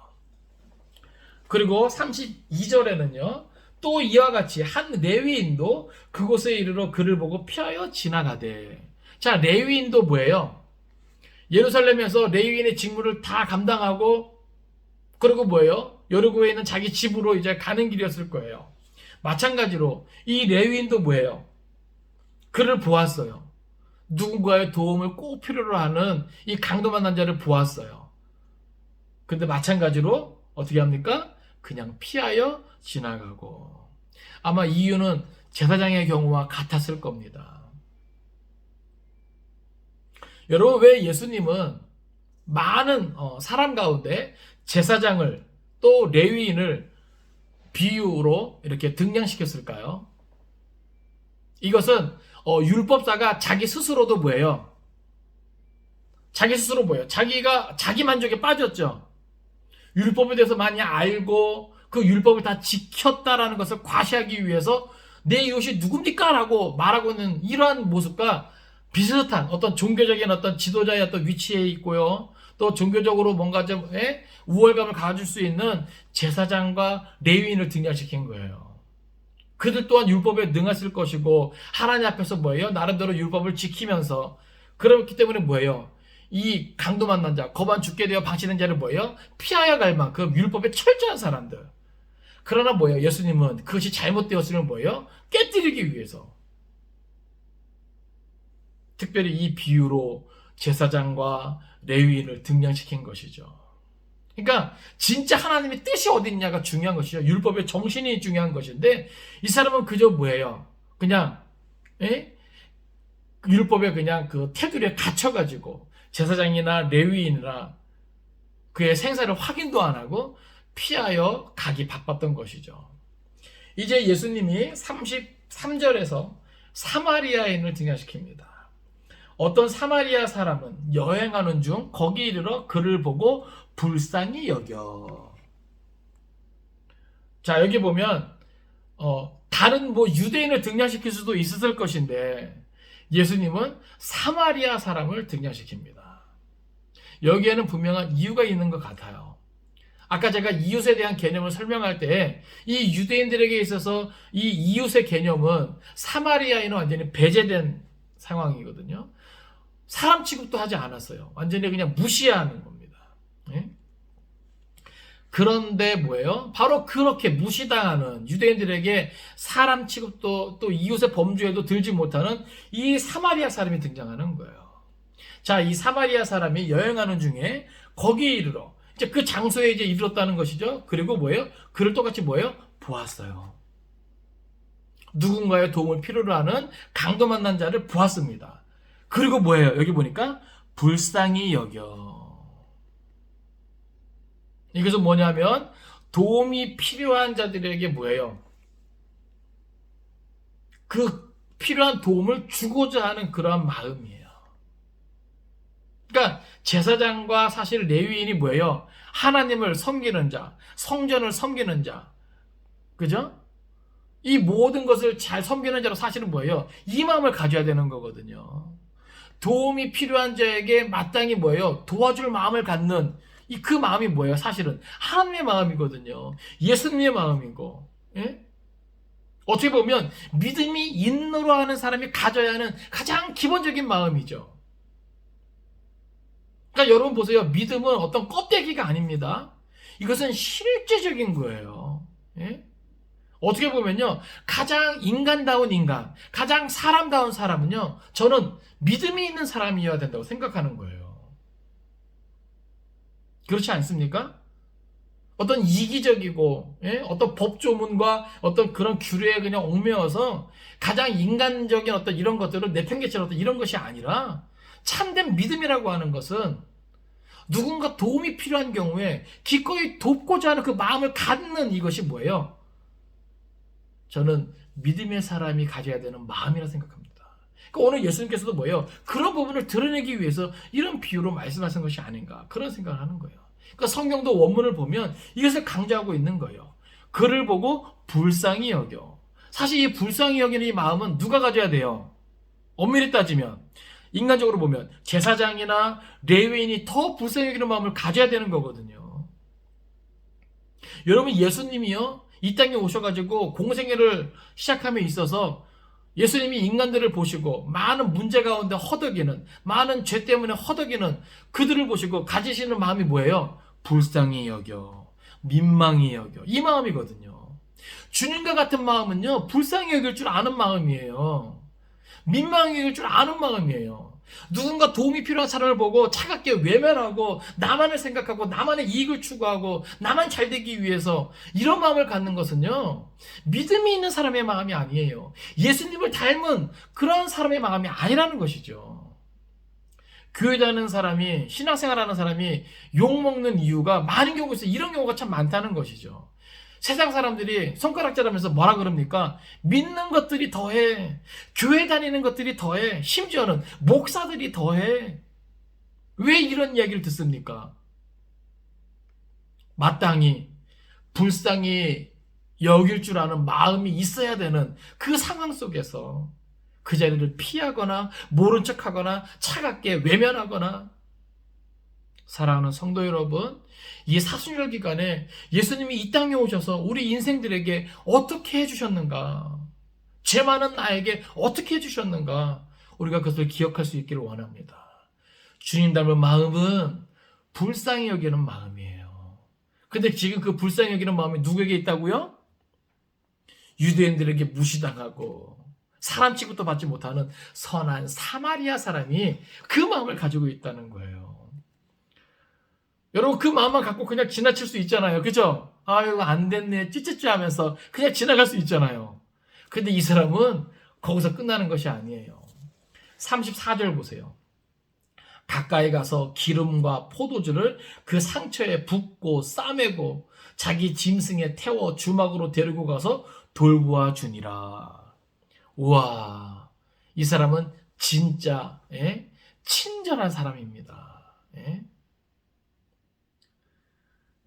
그리고 32절에는요. 또 이와 같이 한 레위인도 그곳에 이르러 그를 보고 피하여 지나가되. 자, 레위인도 뭐예요? 예루살렘에서 레위인의 직무를 다 감당하고 그리고 뭐예요? 여리고에 있는 자기 집으로 이제 가는 길이었을 거예요. 마찬가지로 이 레위인도 뭐예요? 그를 보았어요. 누군가의 도움을 꼭 필요로 하는 이 강도 만난 자를 보았어요. 근데 마찬가지로 어떻게 합니까? 그냥 피하여 지나가고. 아마 이유는 제사장의 경우와 같았을 겁니다. 여러분, 왜 예수님은 많은 사람 가운데 제사장을 또 레위인을 비유로 이렇게 등장시켰을까요? 이것은 율법사가 자기 스스로도 뭐예요? 자기 스스로 뭐예요? 자기가 자기 만족에 빠졌죠. 율법에 대해서 많이 알고 그 율법을 다 지켰다라는 것을 과시하기 위해서 내 이웃이 누굽니까? 라고 말하고 있는 이러한 모습과 비슷한 어떤 종교적인 어떤 지도자의 어떤 위치에 있고요. 또 종교적으로 뭔가 좀 우월감을 가질 수 있는 제사장과 레위인을 등장시킨 거예요. 그들 또한 율법에 능했을 것이고 하나님 앞에서 뭐예요? 나름대로 율법을 지키면서 그렇기 때문에 뭐예요? 이 강도 만난 자, 거반 죽게 되어 방치된 자를 뭐예요? 피하여 갈 만큼 율법에 철저한 사람들. 그러나 뭐예요? 예수님은 그것이 잘못되었으면 뭐예요? 깨뜨리기 위해서 특별히 이 비유로 제사장과 레위인을 등장시킨 것이죠. 그러니까 진짜 하나님의 뜻이 어디 있냐가 중요한 것이죠. 율법의 정신이 중요한 것인데 이 사람은 그저 뭐예요? 그냥 율법에 그냥 그 테두리에 갇혀가지고 제사장이나 레위인이나 그의 생사를 확인도 안 하고 피하여 가기 바빴던 것이죠. 이제 예수님이 33절에서 사마리아인을 등장시킵니다. 어떤 사마리아 사람은 여행하는 중 거기 이르러 그를 보고 불쌍히 여겨. 자, 여기 보면 다른 뭐 유대인을 등장시킬 수도 있었을 것인데 예수님은 사마리아 사람을 등장시킵니다. 여기에는 분명한 이유가 있는 것 같아요. 아까 제가 이웃에 대한 개념을 설명할 때 이 유대인들에게 있어서 이 이웃의 개념은 사마리아인은 완전히 배제된 상황이거든요. 사람 취급도 하지 않았어요. 완전히 그냥 무시하는 겁니다. 그런데 뭐예요? 바로 그렇게 무시당하는 유대인들에게 사람 취급도 또 이웃의 범주에도 들지 못하는 이 사마리아 사람이 등장하는 거예요. 자, 이 사마리아 사람이 여행하는 중에 거기에 이르러 이제 그 장소에 이제 이르렀다는 것이죠. 그리고 뭐예요? 그를 똑같이 뭐예요? 보았어요. 누군가의 도움을 필요로 하는 강도 만난 자를 보았습니다. 그리고 뭐예요? 여기 보니까 불쌍히 여겨. 이것은 뭐냐면 도움이 필요한 자들에게 뭐예요? 그 필요한 도움을 주고자 하는 그러한 마음이에요. 그러니까 제사장과 사실 레위인이 뭐예요? 하나님을 섬기는 자, 성전을 섬기는 자, 그죠? 이 모든 것을 잘 섬기는 자로 사실은 뭐예요? 이 마음을 가져야 되는 거거든요. 도움이 필요한 자에게 마땅히 뭐예요? 도와줄 마음을 갖는 그 마음이 뭐예요? 사실은 하나님의 마음이거든요. 예수님의 마음이고, 예? 어떻게 보면 믿음이 있노로 하는 사람이 가져야 하는 가장 기본적인 마음이죠. 그러니까 여러분 보세요. 믿음은 어떤 껍데기가 아닙니다. 이것은 실제적인 거예요. 예? 어떻게 보면요, 가장 인간다운 인간, 가장 사람다운 사람은요, 저는 믿음이 있는 사람이어야 된다고 생각하는 거예요. 그렇지 않습니까? 어떤 이기적이고, 예? 어떤 법조문과 어떤 그런 규례에 그냥 얽매여서 가장 인간적인 어떤 이런 것들을 내팽개치는 어떤 이런 것이 아니라 참된 믿음이라고 하는 것은 누군가 도움이 필요한 경우에 기꺼이 돕고자 하는 그 마음을 갖는 이것이 뭐예요? 저는 믿음의 사람이 가져야 되는 마음이라 생각합니다. 그러니까 오늘 예수님께서도 뭐예요? 그런 부분을 드러내기 위해서 이런 비유로 말씀하신 것이 아닌가 그런 생각을 하는 거예요. 그러니까 성경도 원문을 보면 이것을 강조하고 있는 거예요. 그를 보고 불쌍히 여겨. 사실 이 불쌍히 여기는 이 마음은 누가 가져야 돼요? 엄밀히 따지면 인간적으로 보면 제사장이나 레위인이 더 불쌍히 여기는 마음을 가져야 되는 거거든요. 여러분 예수님이요 이 땅에 오셔가지고 공생애를 시작함에 있어서 예수님이 인간들을 보시고 많은 문제 가운데 허덕이는 많은 죄 때문에 허덕이는 그들을 보시고 가지시는 마음이 뭐예요? 불쌍히 여겨, 민망히 여겨, 이 마음이거든요. 주님과 같은 마음은요 불쌍히 여길 줄 아는 마음이에요. 민망히 여길 줄 아는 마음이에요. 누군가 도움이 필요한 사람을 보고 차갑게 외면하고 나만을 생각하고 나만의 이익을 추구하고 나만 잘 되기 위해서 이런 마음을 갖는 것은요 믿음이 있는 사람의 마음이 아니에요. 예수님을 닮은 그런 사람의 마음이 아니라는 것이죠. 교회 다니는 사람이 신앙생활하는 사람이 욕먹는 이유가 많은 경우가 있어요. 이런 경우가 참 많다는 것이죠. 세상 사람들이 손가락질하면서 뭐라 그럽니까? 믿는 것들이 더해. 교회 다니는 것들이 더해. 심지어는 목사들이 더해. 왜 이런 이야기를 듣습니까? 마땅히 불쌍히 여길 줄 아는 마음이 있어야 되는 그 상황 속에서 그 자리를 피하거나 모른 척하거나 차갑게 외면하거나 사랑하는 성도 여러분, 이 사순절 기간에 예수님이 이 땅에 오셔서 우리 인생들에게 어떻게 해주셨는가? 죄 많은 나에게 어떻게 해주셨는가? 우리가 그것을 기억할 수 있기를 원합니다. 주님 닮은 마음은 불쌍히 여기는 마음이에요. 근데 지금 그 불쌍히 여기는 마음이 누구에게 있다고요? 유대인들에게 무시당하고 사람 취급도 받지 못하는 선한 사마리아 사람이 그 마음을 가지고 있다는 거예요. 여러분 그 마음만 갖고 그냥 지나칠 수 있잖아요. 그죠? 아유 안 됐네 찌찌찌 하면서 그냥 지나갈 수 있잖아요. 근데 이 사람은 거기서 끝나는 것이 아니에요. 34절 보세요. 가까이 가서 기름과 포도주를 그 상처에 붓고 싸매고 자기 짐승에 태워 주막으로 데리고 가서 돌보아 주니라. 우와, 이 사람은 진짜 친절한 사람입니다.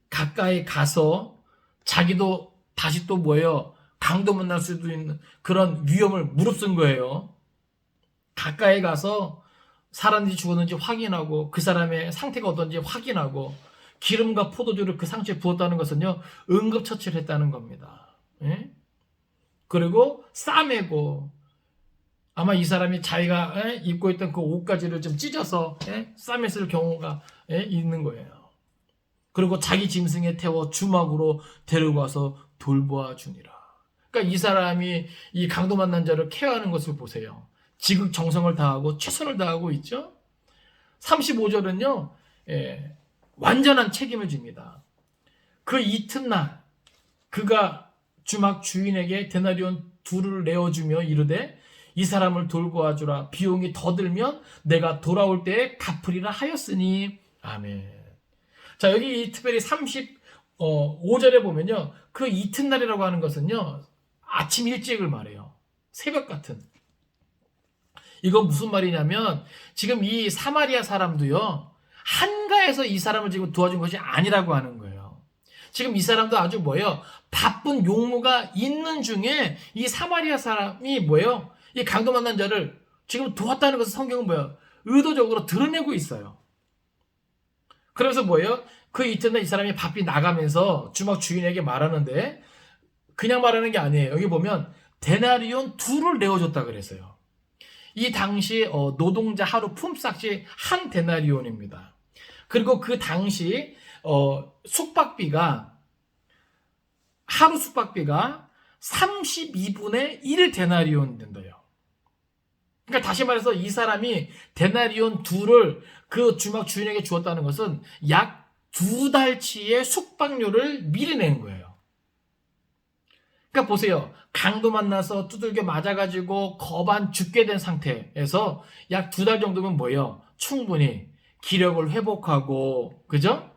가까이 가서 자기도 다시 또 뭐예요? 강도 만날 수도 있는 그런 위험을 무릅쓴 거예요. 가까이 가서 사람들이 죽었는지 확인하고 그 사람의 상태가 어떤지 확인하고 기름과 포도주를 그 상처에 부었다는 것은요 응급처치를 했다는 겁니다. 그리고 싸매고 아마 이 사람이 자기가 입고 있던 그 옷가지를 좀 찢어서 싸맸을 경우가 있는 거예요. 그리고 자기 짐승에 태워 주막으로 데리고 와서 돌보아 주니라. 그러니까 이 사람이 이 강도 만난 자를 케어하는 것을 보세요. 지극정성을 다하고 최선을 다하고 있죠. 35절은요 완전한 책임을 집니다. 그 이튿날 그가 주막 주인에게 데나리온 2를 내어주며 이르되 이 사람을 돌보아 주라. 비용이 더 들면 내가 돌아올 때에 갚으리라 하였으니. 아멘. 자, 여기 특별히 35절에 보면요. 그 이튿날이라고 하는 것은요. 아침 일찍을 말해요. 새벽 같은. 이건 무슨 말이냐면 지금 이 사마리아 사람도요. 한가해서 이 사람을 지금 도와준 것이 아니라고 하는 거예요. 지금 이 사람도 아주 뭐예요? 바쁜 용무가 있는 중에 이 사마리아 사람이 뭐예요? 이 강도 만난 자를 지금 도왔다는 것을 성경은 뭐예요? 의도적으로 드러내고 있어요. 그래서 뭐예요? 그 이튿날 이 사람이 바삐 나가면서 주막 주인에게 말하는데 그냥 말하는 게 아니에요. 여기 보면 데나리온 2를 내어줬다 그랬어요. 이 당시 노동자 하루 품삯이 한 데나리온입니다. 그리고 그 당시 숙박비가 하루 숙박비가 32분의 1 데나리온 된대요. 그러니까 다시 말해서 이 사람이 데나리온 2를 그 주막 주인에게 주었다는 것은 약 2달치의 숙박료를 미리 낸 거예요. 그러니까 보세요. 강도 만나서 두들겨 맞아가지고 거반 죽게 된 상태에서 약 2달 정도면 뭐예요? 충분히 기력을 회복하고, 그죠?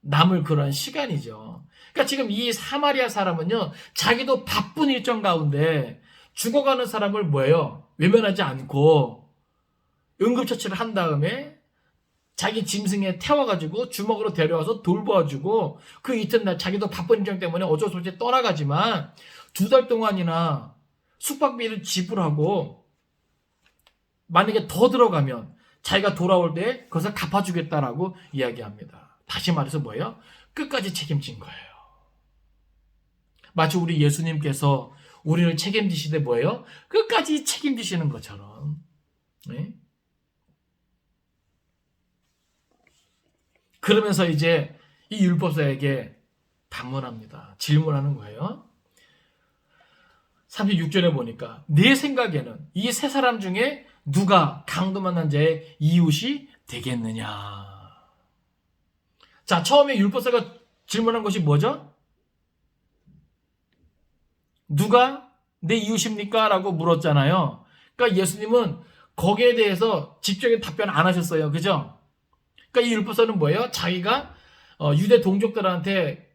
남을 그런 시간이죠. 그러니까 지금 이 사마리아 사람은요, 자기도 바쁜 일정 가운데 죽어가는 사람을 뭐예요? 외면하지 않고 응급처치를 한 다음에 자기 짐승에 태워가지고 주먹으로 데려와서 돌보아주고 그 이튿날 자기도 바쁜 일정 때문에 어쩔 수 없이 떠나가지만 2달 동안이나 숙박비를 지불하고 만약에 더 들어가면 자기가 돌아올 때 그것을 갚아주겠다라고 이야기합니다. 다시 말해서 뭐예요? 끝까지 책임진 거예요. 마치 우리 예수님께서 우리를 책임지시되 뭐예요? 끝까지 책임지시는 것처럼. 네? 그러면서 이제 이 율법사에게 반문합니다. 질문하는 거예요. 36절에 보니까 내 생각에는 이 세 사람 중에 누가 강도 만난 자의 이웃이 되겠느냐. 자, 처음에 율법사가 질문한 것이 뭐죠? 누가 내 이웃입니까? 라고 물었잖아요. 그러니까 예수님은 거기에 대해서 직접적인 답변 안 하셨어요. 그죠? 그러니까 이 율법사는 뭐예요? 자기가 유대 동족들한테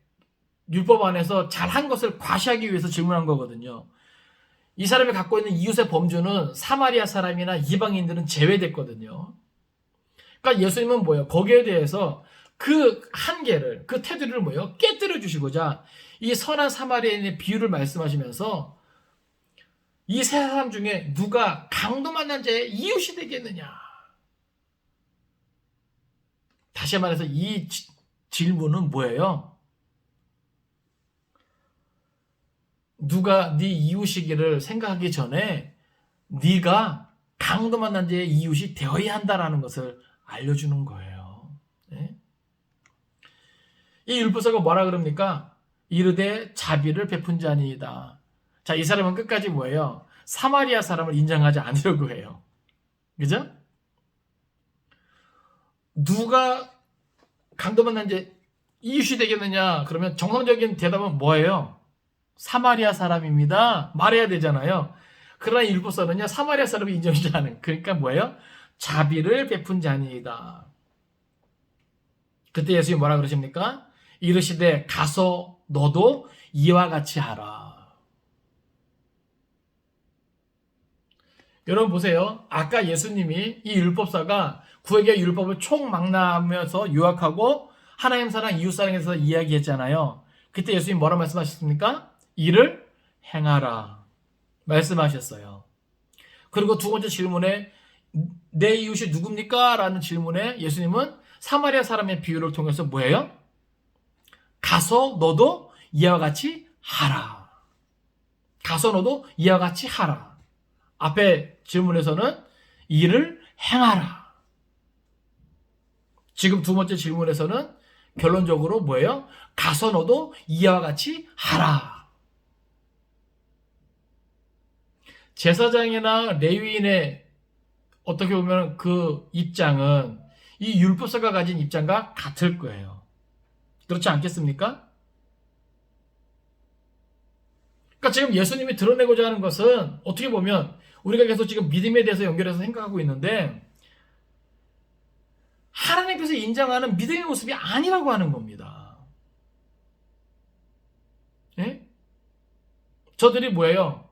율법 안에서 잘한 것을 과시하기 위해서 질문한 거거든요. 이 사람이 갖고 있는 이웃의 범주는 사마리아 사람이나 이방인들은 제외됐거든요. 그러니까 예수님은 뭐예요? 거기에 대해서 그 한계를, 그 테두리를 뭐예요? 깨뜨려 주시고자 이 선한 사마리아인의 비유를 말씀하시면서 이 세 사람 중에 누가 강도 만난 자의 이웃이 되겠느냐. 다시 말해서 이 질문은 뭐예요? 누가 네 이웃이기를 생각하기 전에 네가 강도 만난 자의 이웃이 되어야 한다라는 것을 알려주는 거예요. 네? 이 율법사가 뭐라 그럽니까? 이르되 자비를 베푼 자니이다. 자, 이 사람은 끝까지 뭐예요? 사마리아 사람을 인정하지 않으려고 해요. 그죠? 누가 강도 만난 자 이웃이 되겠느냐? 그러면 정상적인 대답은 뭐예요? 사마리아 사람입니다. 말해야 되잖아요. 그러나 율법사는요, 사마리아 사람을 인정하지 않은. 그러니까 뭐예요? 자비를 베푼 자니이다. 그때 예수님이 뭐라 그러십니까? 이르시되 가서 너도 이와 같이 하라. 여러분 보세요. 아까 예수님이 이 율법사가 구약의 율법을 총망라하면서 요약하고 하나님 사랑, 이웃 사랑에서 이야기했잖아요. 그때 예수님이 뭐라 말씀하셨습니까? 이를 행하라 말씀하셨어요. 그리고 두 번째 질문에 내 이웃이 누굽니까? 라는 질문에 예수님은 사마리아 사람의 비유를 통해서 뭐예요? 가서 너도 이와 같이 하라. 가서 너도 이와 같이 하라. 앞에 질문에서는 이를 행하라. 지금 두 번째 질문에서는 결론적으로 뭐예요? 가서 너도 이와 같이 하라. 제사장이나 레위인의 어떻게 보면 그 입장은 이 율법사가 가진 입장과 같을 거예요. 그렇지 않겠습니까? 그러니까 지금 예수님이 드러내고자 하는 것은 어떻게 보면 우리가 계속 지금 믿음에 대해서 연결해서 생각하고 있는데 하나님께서 인정하는 믿음의 모습이 아니라고 하는 겁니다. 예? 저들이 뭐예요?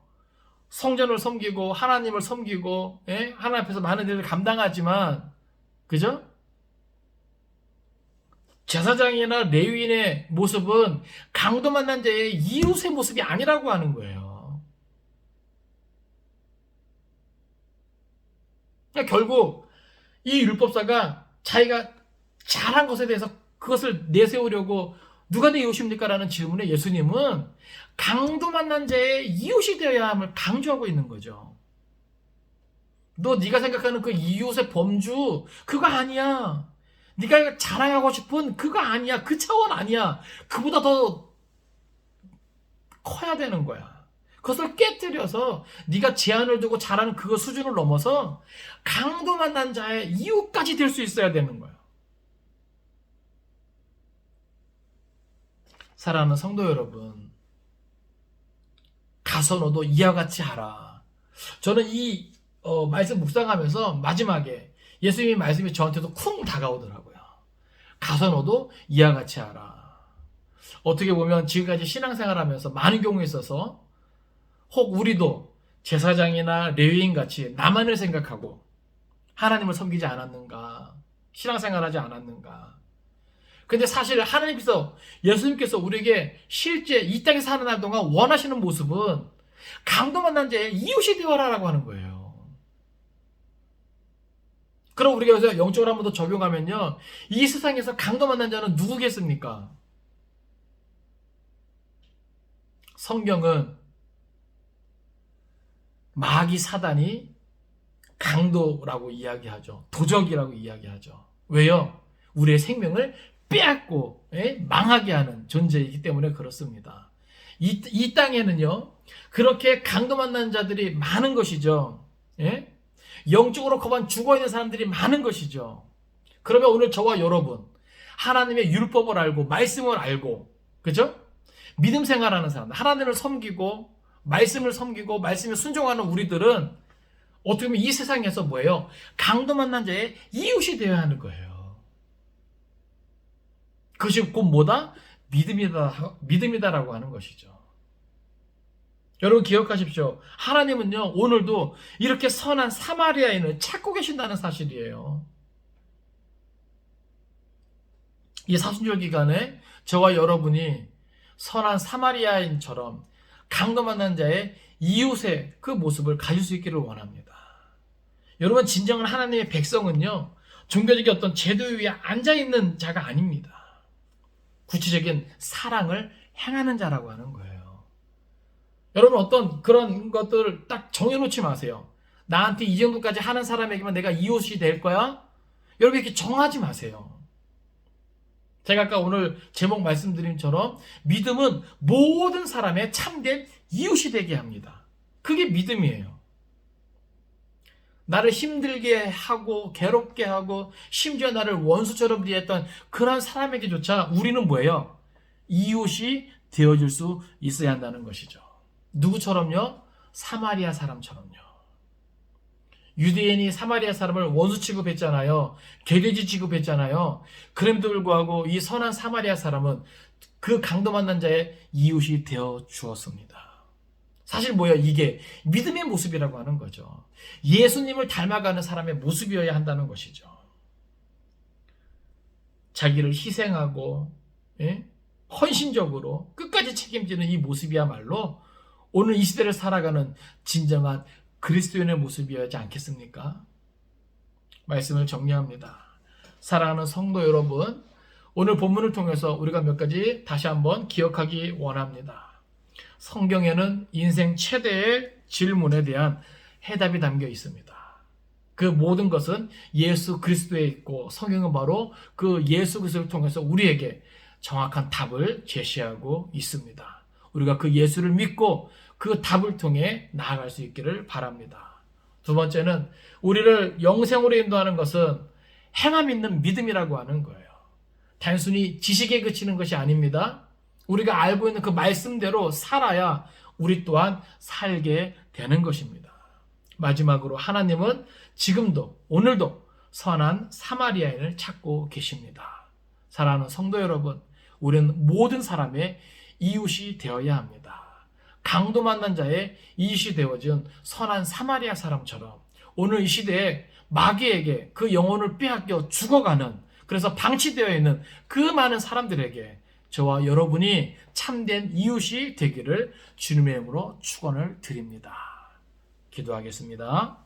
성전을 섬기고 하나님을 섬기고 하나님 앞에서 많은 일을 감당하지만 그죠? 제사장이나 레위인의 모습은 강도 만난 자의 이웃의 모습이 아니라고 하는 거예요. 그러니까 결국 이 율법사가 자기가 잘한 것에 대해서 그것을 내세우려고 누가 내 이웃입니까? 라는 질문에 예수님은 강도 만난 자의 이웃이 되어야 함을 강조하고 있는 거죠. 네가 생각하는 그 이웃의 범주 그거 아니야. 네가 자랑하고 싶은 그거 아니야. 그 차원 아니야. 그보다 더 커야 되는 거야. 그것을 깨뜨려서 네가 제한을 두고 잘하는 그 수준을 넘어서 강도 만난 자의 이웃까지 될 수 있어야 되는 거야. 사랑하는 성도 여러분, 가서 너도 이와 같이 하라. 저는 이 말씀 묵상하면서 마지막에 예수님의 말씀이 저한테도 쿵 다가오더라고요. 가서 너도 이와 같이 하라. 어떻게 보면 지금까지 신앙생활하면서 많은 경우에 있어서 혹 우리도 제사장이나 레위인 같이 나만을 생각하고 하나님을 섬기지 않았는가, 신앙생활하지 않았는가. 근데 사실 하나님께서, 예수님께서 우리에게 실제 이 땅에 사는 날 동안 원하시는 모습은 강도 만난 자의 이웃이 되어라라고 하는 거예요. 그럼 우리가 여기서 영적으로 한 번 더 적용하면요, 이 세상에서 강도 만난 자는 누구겠습니까? 성경은 마귀 사단이 강도라고 이야기하죠. 도적이라고 이야기하죠. 왜요? 우리의 생명을 빼앗고 망하게 하는 존재이기 때문에 그렇습니다. 이 땅에는요, 그렇게 강도 만난 자들이 많은 것이죠. 영적으로 거반 죽어있는 사람들이 많은 것이죠. 그러면 오늘 저와 여러분, 하나님의 율법을 알고 말씀을 알고 그죠? 믿음 생활하는 사람들, 하나님을 섬기고 말씀을 섬기고 말씀에 순종하는 우리들은 어떻게 보면 이 세상에서 뭐예요? 강도 만난 자의 이웃이 되어야 하는 거예요. 그것이 곧 뭐다? 믿음이다라고 하는 것이죠. 여러분 기억하십시오. 하나님은요, 오늘도 이렇게 선한 사마리아인을 찾고 계신다는 사실이에요. 이 사순절 기간에 저와 여러분이 선한 사마리아인처럼 강도 만난 자의 이웃의 그 모습을 가질 수 있기를 원합니다. 여러분, 진정한 하나님의 백성은요, 종교적인 어떤 제도 위에 앉아있는 자가 아닙니다. 구체적인 사랑을 행하는 자라고 하는 거예요. 여러분, 어떤 그런 것들을 딱 정해놓지 마세요. 나한테 이 정도까지 하는 사람에게만 내가 이웃이 될 거야? 여러분, 이렇게 정하지 마세요. 제가 아까 오늘 제목 말씀드린 것처럼 믿음은 모든 사람의 참된 이웃이 되게 합니다. 그게 믿음이에요. 나를 힘들게 하고 괴롭게 하고 심지어 나를 원수처럼 대했던 그런 사람에게조차 우리는 뭐예요? 이웃이 되어줄 수 있어야 한다는 것이죠. 누구처럼요? 사마리아 사람처럼요. 유대인이 사마리아 사람을 원수 취급했잖아요. 개돼지 취급했잖아요. 그럼에도 불구하고 이 선한 사마리아 사람은 그 강도 만난 자의 이웃이 되어 주었습니다. 사실 뭐예요? 이게 믿음의 모습이라고 하는 거죠. 예수님을 닮아가는 사람의 모습이어야 한다는 것이죠. 자기를 희생하고 헌신적으로 끝까지 책임지는 이 모습이야말로 오늘 이 시대를 살아가는 진정한 그리스도인의 모습이어야지 않겠습니까? 말씀을 정리합니다. 사랑하는 성도 여러분, 오늘 본문을 통해서 우리가 몇 가지 다시 한번 기억하기 원합니다. 성경에는 인생 최대의 질문에 대한 해답이 담겨 있습니다. 그 모든 것은 예수 그리스도에 있고 성경은 바로 그 예수 그리스도를 통해서 우리에게 정확한 답을 제시하고 있습니다. 우리가 그 예수를 믿고 그 답을 통해 나아갈 수 있기를 바랍니다. 두 번째는 우리를 영생으로 인도하는 것은 행함 있는 믿음이라고 하는 거예요. 단순히 지식에 그치는 것이 아닙니다. 우리가 알고 있는 그 말씀대로 살아야 우리 또한 살게 되는 것입니다. 마지막으로 하나님은 지금도 오늘도 선한 사마리아인을 찾고 계십니다. 사랑하는 성도 여러분, 우리는 모든 사람의 이웃이 되어야 합니다. 강도 만난 자의 이시 되어진 선한 사마리아 사람처럼 오늘 이 시대에 마귀에게 그 영혼을 빼앗겨 죽어가는, 그래서 방치되어 있는 그 많은 사람들에게 저와 여러분이 참된 이웃이 되기를 주님의 이름으로 축원을 드립니다. 기도하겠습니다.